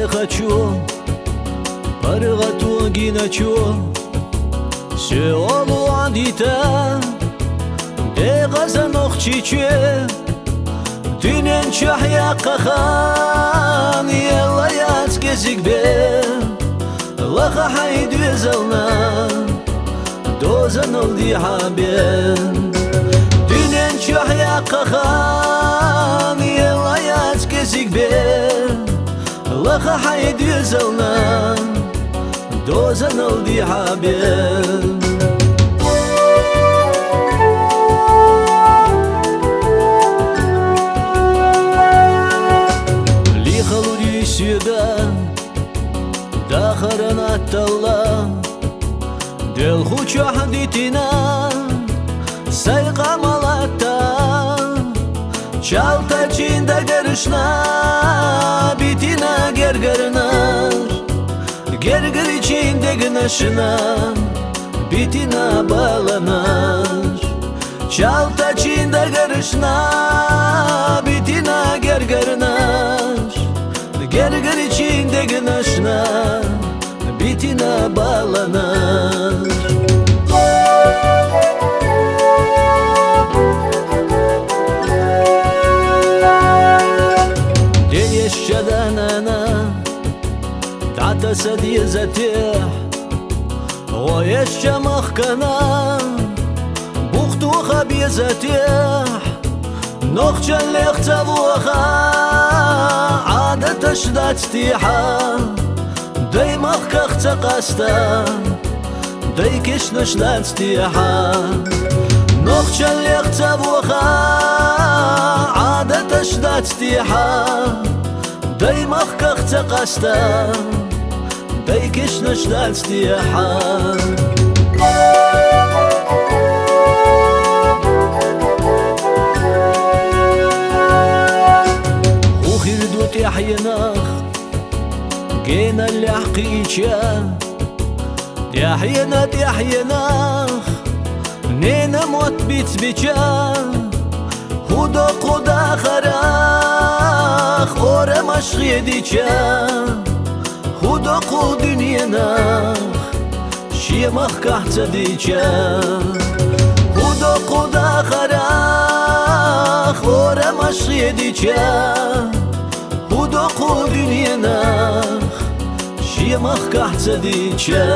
хочу, паргату гиначу, сеолу адита, дегазанох чиче, динен чахя кахан, ела яцкезигбе, лаха хайд везална, дозанол дихабен, динен чахя кахан, ела яцкезигбе. لخا حيد يزلنا دوزن الدي حابين لي خلودي سيدا داخرنا التلا دل خوش حديتنا سيقا ملاتا شالتا چيندا گرشنا بيتنا gergarinar gergar içinde güneşine bitine bağlanar çalta çinde garışına bitine gergarinar gergar içinde güneşine bitine bağlanar تعتا سدي زتيح ويشا مخكنا بوختو خبي زتيح نخجا اللي اختبوخا عادة تشدات ستيحا داي مخكا اختقاستا داي كش نشلات ستيحا نخجا اللي اختبوخا عادة تشدات ستيحا داي مخكا اختقاستا داي كش نشلات ستيحا وخير دوت يحيناخ جينا اللي حقيقة يحيناخ نينا موت بيت بيتشا هدو قدا خراخ أورا مشغي ديتشا هدو قو دنياناخ شيماخ كحتا ديتشا هدو قدا خراخ أورا مشغي ديتشا هدو قو دنياناخ شيماخ كحتا ديتشا